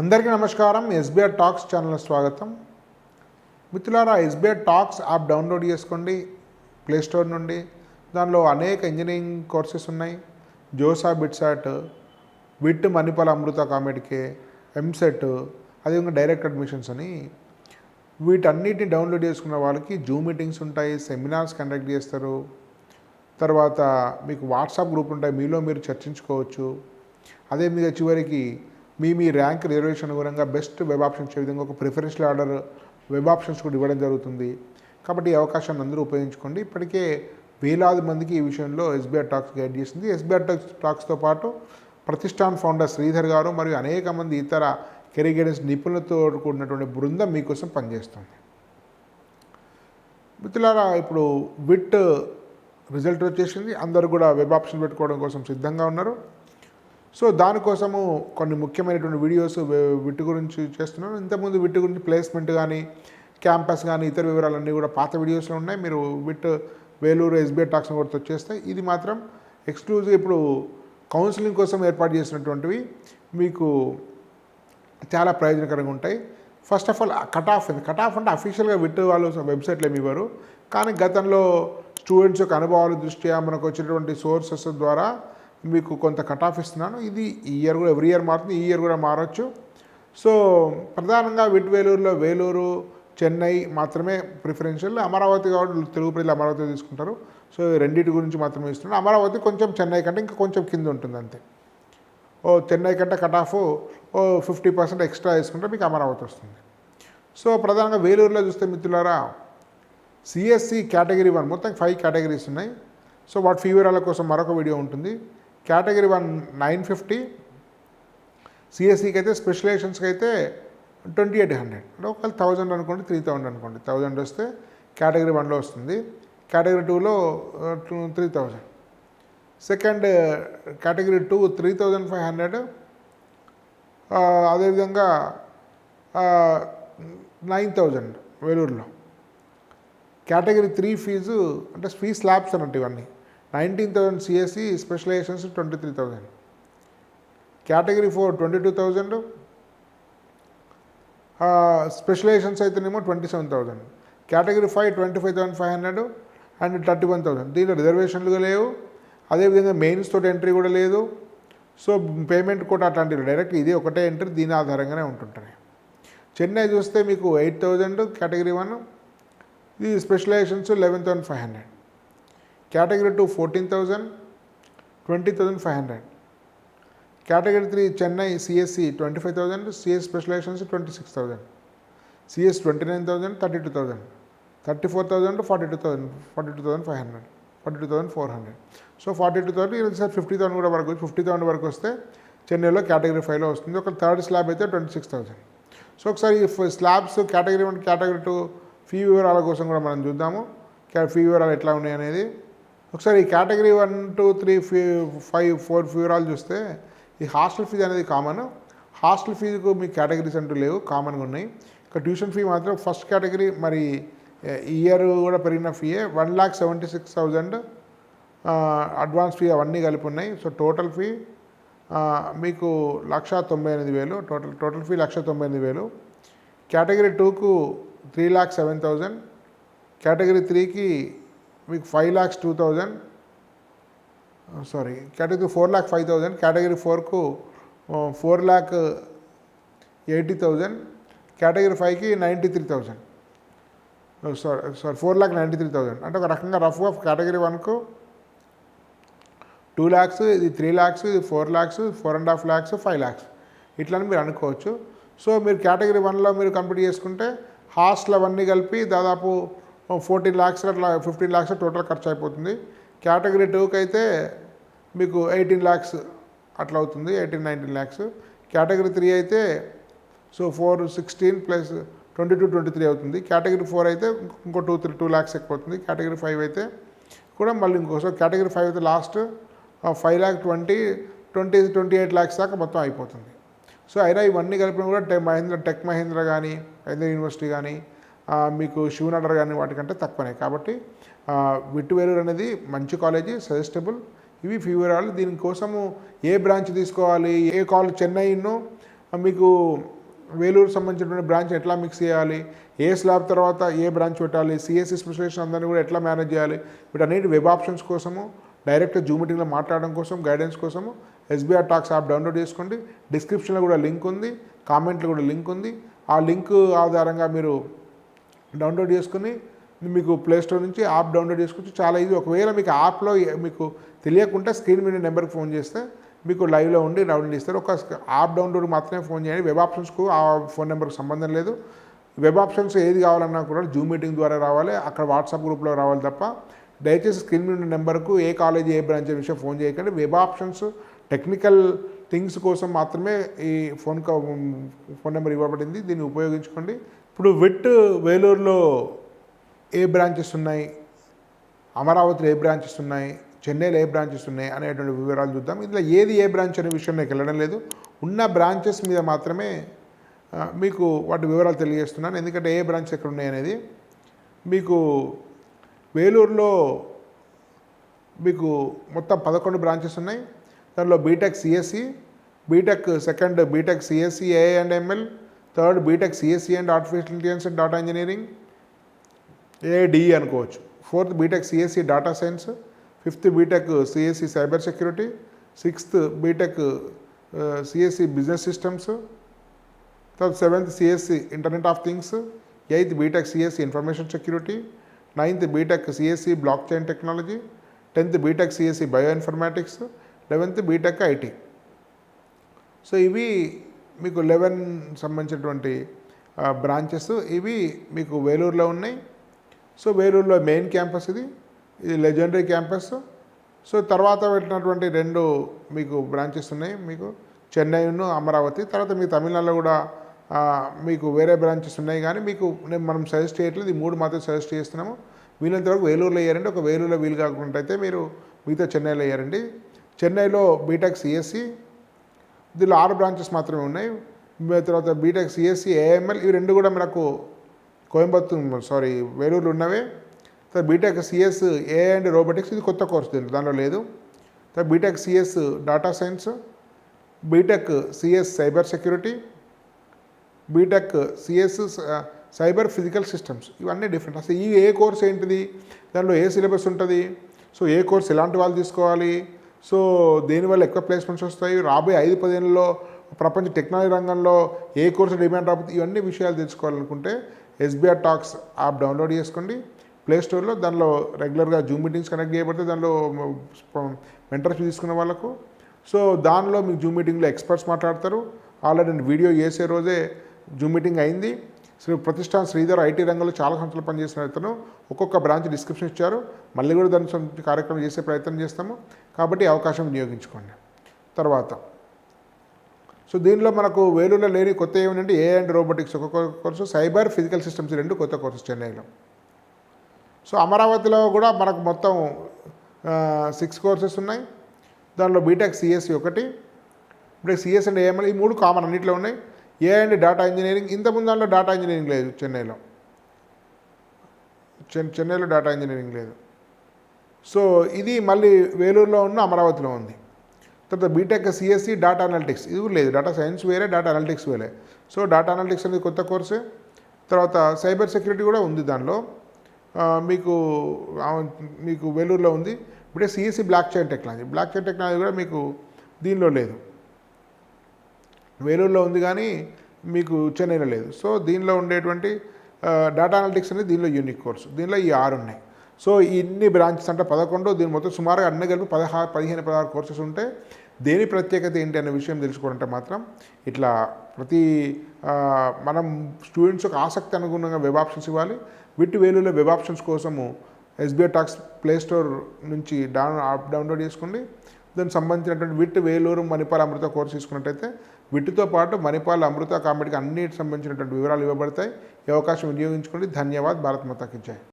అందరికీ నమస్కారం. SBR talks channel స్వాగతం. మిత్రులారా, ఎస్బీఆర్ టాక్స్ యాప్ డౌన్లోడ్ చేసుకోండి ప్లేస్టోర్ నుండి. దానిలో అనేక ఇంజనీరింగ్ కోర్సెస్ ఉన్నాయి. జోసా బిట్సాట్, విట్ మణిపాల్ అమృత కామెడికే, ఎంసెట్, అదేవిధంగా డైరెక్ట్ అడ్మిషన్స్ అని వీటన్నిటిని డౌన్లోడ్ చేసుకున్న వాళ్ళకి జూమ్ మీటింగ్స్ ఉంటాయి, సెమినార్స్ కండక్ట్ చేస్తారు. తర్వాత మీకు వాట్సాప్ గ్రూప్ ఉంటాయి, మీలో మీరు చర్చించుకోవచ్చు. అదే మీద చివరికి మీ ర్యాంక్ రిజర్వేషన్ అనుగుణంగా బెస్ట్ వెబ్ ఆప్షన్స్ ఇచ్చే విధంగా ఒక ప్రిఫరెన్షియల్ ఆర్డర్ వెబ్ ఆప్షన్స్ కూడా ఇవ్వడం జరుగుతుంది. కాబట్టి ఈ అవకాశాన్ని అందరూ ఉపయోగించుకోండి. ఇప్పటికే వేలాది మందికి ఈ విషయంలో ఎస్బీఆర్ టాక్స్ గైడ్ చేసింది. ఎస్బీఆర్ టాక్స్తో పాటు ప్రతిష్టాన్ ఫౌండర్ శ్రీధర్ గారు మరియు అనేక మంది ఇతర కెరీర్ గైడెన్స్ నిపుణులతో కూడినటువంటి బృందం మీకోసం పనిచేస్తుంది. మిత్రులారా, ఇప్పుడు విట్ రిజల్ట్ వచ్చేసింది. అందరూ కూడా వెబ్ ఆప్షన్ పెట్టుకోవడం కోసం సిద్ధంగా ఉన్నారు. సో దానికోసము కొన్ని ముఖ్యమైనటువంటి వీడియోస్ విట్ గురించి చేస్తున్నాను. ఇంతకుముందు విట్ గురించి ప్లేస్మెంట్ కానీ, క్యాంపస్ కానీ, ఇతర వివరాలన్నీ కూడా పాత వీడియోస్లో ఉన్నాయి. మీరు విట్ వేలూరు ఎస్బీఆర్ టాక్స్ కూడా వచ్చేస్తాయి. ఇది మాత్రం ఎక్స్క్లూజివ్ ఇప్పుడు కౌన్సిలింగ్ కోసం ఏర్పాటు చేసినటువంటివి మీకు చాలా ప్రయోజనకరంగా ఉంటాయి. First of all cut off అంటే అఫీషియల్గా విట్ వాళ్ళు వెబ్సైట్లో ఏమి ఇవ్వరు. కానీ గతంలో స్టూడెంట్స్ యొక్క అనుభవాల దృష్ట్యా మనకు వచ్చినటువంటి సోర్సెస్ ద్వారా మీకు కొంత కట్ ఆఫ్ ఇస్తున్నాను. ఇది ఈ ఇయర్ కూడా ఎవ్రీ ఇయర్ మారుతుంది, ఈ ఇయర్ కూడా మారచ్చు. సో ప్రధానంగా విట్ వేలూరు, చెన్నై మాత్రమే ప్రిఫరెన్షియల్. అమరావతి కాబట్టి తెలుగు ప్రజలు అమరావతి తీసుకుంటారు. సో రెండింటి గురించి మాత్రమే ఇస్తున్నాను. అమరావతి కొంచెం చెన్నై కంటే ఇంకా కొంచెం కింద ఉంటుంది అంతే. చెన్నై కంటే కట్ ఆఫ్ 50% ఎక్స్ట్రా వేసుకుంటే మీకు అమరావతి వస్తుంది. సో ప్రధానంగా వేలూరులో చూస్తే మిత్రులారా, సిఎస్సి కేటగిరీ 1 మొత్తం 5 కేటగిరీస్ ఉన్నాయి. సో వాటి ఫీ వివరాల కోసం మరొక వీడియో ఉంటుంది. కేటగిరీ 1 950, సిఎస్సికి అయితే స్పెషలైజేషన్స్కి అయితే 2800. అంటే ఒకవేళ 1000 అనుకోండి, 3000 అనుకోండి. 1000 వస్తే కేటగిరీ 1లో వస్తుంది. కేటగిరీ 2లో 3000. Second category 2 3500. అదేవిధంగా 9000 వేలూరులో. కేటగిరీ 3 ఫీజు అంటే ఫీ స్లాబ్స్ అన్నట్టు ఇవన్నీ 19,000 సిఎస్సి, స్పెషలైజేషన్స్ 23,000. కేటగిరీ 4 22,000, స్పెషలైజేషన్స్ అయితేనేమో 27,000. Category 5 25,500 and 31,000. దీనిలో రిజర్వేషన్లు లేవు. అదేవిధంగా మెయిన్స్ తోటి ఎంట్రీ కూడా లేదు. సో పేమెంట్ కూడా అట్లాంటివి డైరెక్ట్ ఇది ఒకటే ఎంట్రీ, దీని ఆధారంగానే ఉంటుంటాయి. చెన్నై చూస్తే మీకు 8,000 కేటగిరీ 1, ఇది specializations 11,500. Category 2 14,000, 20,500. Category 3 Chennai CSC 25,000, CS specializations 26,000, CS 29,000, 32,000, 34,000, 42,000, 42,500, 42,400. So 42,000 sir 50,000 కూడా వరకు 50,000 వరకు వస్తే చెన్నైలో కేటగిరీ 5లో వస్తుంది. ఒక థర్డ్ స్లాబ్ అయితే 26,000. సో ఒకసారి ఈ స్లాబ్స్ కేటగిరీ 1, కేటగిరీ 2 ఫీ వివరాల కోసం కూడా మనం చూద్దాము. ఫీ వివరాలు ఎట్లా ఉన్నాయి అనేది. ఒకసారి ఈ కేటగిరీ 1, 2, 3, 5, 4 ఫీ వివరాలు చూస్తే ఈ హాస్టల్ ఫీజు అనేది కామన్. హాస్టల్ ఫీజుకు మీ కేటగిరీస్ అంటూ లేవు, కామన్గా ఉన్నాయి. ఇక ట్యూషన్ ఫీ మాత్రం ఫస్ట్ కేటగిరీ మరి ఇయర్ కూడా పెరిగిన ఫీయే 1,76,000. అడ్వాన్స్ ఫీ అవన్నీ కలిపి ఉన్నాయి. సో టోటల్ ఫీ మీకు 1,98,000. Total fee 1,98,000. కేటగిరీ 2కు 3,07,000. కేటగిరీ 3కి మీకు 5,02,000. కేటగిరీ 4,05,000. కేటగిరీ 4కు 4,80,000. కేటగిరీ 5కి 93,000. 4,93,000. అంటే ఒక రకంగా రఫ్గా కేటగిరీ 1కు 2 lakhs, ఇది 3 lakhs, ఇది 4 lakhs, 4.5 lakhs, 5 lakhs ఇట్లని మీరు అనుకోవచ్చు. సో మీరు కేటగిరీ 1లో మీరు కంప్లీట్ చేసుకుంటే హాస్టల్ అవన్నీ కలిపి దాదాపు 14 lakhs అట్లా 15 lakhs టోటల్ ఖర్చు అయిపోతుంది. కేటగిరీ 2కి అయితే మీకు 18 lakhs అట్లా అవుతుంది, 18-19 lakhs. కేటగిరీ 3 అయితే సో 416 ప్లస్ 22-23 అవుతుంది. కేటగిరీ 4 అయితే ఇంకో 2 lakhs ఎక్కువ అవుతుంది. కేటగిరీ 5 అయితే కూడా మళ్ళీ ఇంకోసం కేటగిరీ 5 అయితే లాస్ట్ 5,20,28 lakhs దాకా మొత్తం అయిపోతుంది. సో అయినా ఇవన్నీ కలిపిన కూడా టెక్ మహేంద్ర కానీ, మహేంద్ర యూనివర్సిటీ కానీ, మీకు శివనగర్ కానీ వాటికంటే తక్కువనే. కాబట్టి విట్ వేలూరు అనేది మంచి కాలేజీ, సజెస్టబుల్. ఇవి ఫీ వివరాలు. దీనికోసము ఏ బ్రాంచ్ తీసుకోవాలి, ఏ కాలేజ్ చెన్నైను మీకు వేలూరు సంబంధించినటువంటి బ్రాంచ్ ఎట్లా మిక్స్ చేయాలి, ఏ స్లాబ్ తర్వాత ఏ బ్రాంచ్ పెట్టాలి, సిఎస్సి స్పెషలైజేషన్ అందరినీ కూడా ఎట్లా మేనేజ్ చేయాలి, వీటన్నిటి వెబ్ ఆప్షన్స్ కోసము డైరెక్ట్ జూమ్ మీటింగ్లో మాట్లాడడం కోసం గైడెన్స్ కోసము ఎస్బీఆర్ టాక్స్ యాప్ డౌన్లోడ్ చేసుకోండి. డిస్క్రిప్షన్లో కూడా లింక్ ఉంది, కామెంట్లో కూడా లింక్ ఉంది. ఆ లింక్ ఆధారంగా మీరు డౌన్లోడ్ చేసుకుని మీకు ప్లేస్టోర్ నుంచి యాప్ డౌన్లోడ్ చేసుకోవచ్చు. చాలా ఈజీ. ఒకవేళ మీకు యాప్లో మీకు తెలియకుండా స్క్రీన్ మీద నెంబర్కి ఫోన్ చేస్తే మీకు లైవ్లో ఉండి డౌన్లోడ్ ఇస్తారు. ఒక యాప్ డౌన్లోడ్ మాత్రమే ఫోన్ చేయండి. వెబ్ ఆప్షన్స్కు ఆ ఫోన్ నెంబర్కి సంబంధం లేదు. వెబ్ ఆప్షన్స్ ఏది కావాలన్నా కూడా జూమ్ మీటింగ్ ద్వారా రావాలి, అక్కడ వాట్సాప్ గ్రూప్లో రావాలి తప్ప దయచేసి స్క్రీన్ మీద నెంబర్కు ఏ కాలేజీ ఏ బ్రాంచ్ విషయం ఫోన్ చేయకండి. వెబ్ ఆప్షన్స్ టెక్నికల్ థింగ్స్ కోసం మాత్రమే ఈ ఫోన్ నెంబర్ ఇవ్వబడింది, దీన్ని ఉపయోగించుకోండి. ఇప్పుడు విట్ వేలూరులో ఏ బ్రాంచెస్ ఉన్నాయి, అమరావతిలో ఏ బ్రాంచెస్ ఉన్నాయి, చెన్నైలో ఏ బ్రాంచెస్ ఉన్నాయి అనేటువంటి వివరాలు చూద్దాం. ఇందులో ఏది ఏ బ్రాంచ్ అనే విషయం నాకు వెళ్ళడం లేదు. ఉన్న బ్రాంచెస్ మీద మాత్రమే మీకు వాటి వివరాలు తెలియజేస్తున్నాను, ఎందుకంటే ఏ బ్రాంచ్ ఎక్కడ ఉన్నాయి అనేది. మీకు వేలూరులో మీకు మొత్తం 11 బ్రాంచెస్ ఉన్నాయి. దానిలో BTech CSC, BTech second BTech CSC AI and ML, third BTech CSC and artificial intelligence and data engineering AIDE అనుకోవచ్చు, fourth BTech CSC data science, fifth BTech CSC cyber security, sixth BTech CSC business systems, తర్వాత seventh CSC internet of things, eighth BTech CSC information security, ninth BTech CSC blockchain technology, 10th BTech CSC bioinformatics, 11th BTech IT. So ఇవి మీకు 11 సంబంధించినటువంటి branches ఇవి మీకు వేలూరులో ఉన్నాయి. So వేలూరులో main campus ఇది legendary campus. So తర్వాత పెట్టినటువంటి 2 మీకు బ్రాంచెస్ ఉన్నాయి, మీకు చెన్నైను అమరావతి. తర్వాత మీ తమిళనాడులో కూడా మీకు వేరే బ్రాంచెస్ ఉన్నాయి, కానీ మీకు మనం సజెస్ట్ చేయట్లేదు, ఈ 3 మాత్రం సజెస్ట్ చేస్తున్నాము. వీలంత వరకు వేలూరులో వేయారండి. ఒక వేలూరులో వీలు కాకుండా అయితే మీరు మిగతా చెన్నైలో వేయారండి. చెన్నైలో బీటెక్ సిఎస్సి, దీనిలో 6 బ్రాంచెస్ మాత్రమే ఉన్నాయి. తర్వాత బీటెక్ సిఎస్సి ఏఎంఎల్, ఇవి 2 కూడా మనకు వేలూరులో ఉన్నవే. తర్వాత BTech CS AI and robotics, ఇది కొత్త కోర్స్, దానిలో లేదు. తర్వాత BTech CS data science, BTech CS cyber security, BTech CS cyber physical systems, ఇవన్నీ డిఫరెంట్. అసలు ఈ ఏ కోర్స్ ఏంటిది, దానిలో ఏ సిలబస్ ఉంటుంది, సో ఏ కోర్స్ ఎలాంటి వాళ్ళు తీసుకోవాలి, సో దేనివల్ల ఎక్కువ ప్లేస్మెంట్స్ వస్తాయి, రాబోయే 5-10 ఏళ్ళలో ప్రపంచ టెక్నాలజీ రంగంలో ఏ కోర్సు డిమాండ్ రాబోతుంది, ఇవన్నీ విషయాలు తెలుసుకోవాలనుకుంటే ఎస్బీఆర్ టాక్స్ యాప్ డౌన్లోడ్ చేసుకోండి ప్లేస్టోర్లో. దానిలో రెగ్యులర్గా జూమ్ మీటింగ్స్ కనెక్ట్ చేయబడితే దానిలో మెంటర్షిప్ తీసుకున్న వాళ్ళకు. సో దానిలో మీకు జూమ్ మీటింగ్లో ఎక్స్పర్ట్స్ మాట్లాడతారు. ఆల్రెడీ నేను వీడియో చేసే రోజే జూమ్ మీటింగ్ అయింది. ప్రతిష్టాన్ శ్రీధర్ ఐటీ రంగంలో చాలా సంవత్సరాలు పనిచేసిన అతను ఒక్కొక్క బ్రాంచ్ డిస్క్రిప్షన్ ఇచ్చారు. మళ్ళీ కూడా దాని కార్యక్రమం చేసే ప్రయత్నం చేస్తాము, కాబట్టి అవకాశం వినియోగించుకోండి. తర్వాత సో దీనిలో మనకు వేలూరులో లేని కొత్త ఏమిటంటే ఏ అండ్ రోబోటిక్స్ ఒక్కొక్క కోర్సు, సైబర్ ఫిజికల్ సిస్టమ్స్ 2 కొత్త కోర్సెస్ చెన్నైలో. సో అమరావతిలో కూడా మనకు మొత్తం 6 కోర్సెస్ ఉన్నాయి. దానిలో BTech CSC 1, BTech CS and AML, ఈ 3 కామన్ అన్నింటిలో ఉన్నాయి. ఏ అండ్ డేటా ఇంజనీరింగ్, ఇంతకుముందు దానిలో డేటా ఇంజనీరింగ్ లేదు చెన్నైలో డేటా ఇంజనీరింగ్ లేదు. సో ఇది మళ్ళీ వేలూరులో ఉన్న అమరావతిలో ఉంది. తర్వాత బీటెక్ సిఎస్సి డేటా అనలిటిక్స్, ఇది లేదు. డేటా సైన్స్ వేరే, డేటా అనలిటిక్స్ వేరే. సో డేటా అనలిటిక్స్ అనేది కొత్త కోర్సే. తర్వాత సైబర్ సెక్యూరిటీ కూడా ఉంది దానిలో, మీకు వేలూరులో ఉంది. ఇప్పుడే సిఎస్సి బ్లాక్ చైన్ టెక్నాలజీ కూడా మీకు దీనిలో లేదు, వేలూరులో ఉంది కానీ మీకు చెన్నైలో లేదు. సో దీనిలో ఉండేటువంటి డేటా అనలిటిక్స్ అనేది దీనిలో యూనిక్ కోర్సు. దీనిలో ఈ 6 ఉన్నాయి. సో ఇన్ని బ్రాంచెస్ అంటే 11, దీని మొత్తం సుమారుగా అన్ని కలిపి 15-16 కోర్సెస్ ఉంటే దేని ప్రత్యేకత ఏంటి అనే విషయం తెలుసుకోవాలంటే మాత్రం ఇట్లా మనం స్టూడెంట్స్కి ఆసక్తి అనుగుణంగా వెబ్ ఆప్షన్స్ ఇవ్వాలి. వేలూరులో వెబ్ ఆప్షన్స్ కోసము ఎస్బీఆర్ టాక్స్ ప్లేస్టోర్ నుంచి డౌన్లోడ్ చేసుకోండి. దానికి సంబంధించినటువంటి వేలూరు మణిపాల్ అమృత కోర్సు తీసుకున్నట్టయితే వీటితో పాటు మణిపాల్ అమృత కామెడీకి అన్నిటికి సంబంధించినటువంటి వివరాలు ఇవ్వబడతాయి. ఈ అవకాశం వినియోగించుకోండి. ధన్యవాద్. భారత్ మాతాకి జై.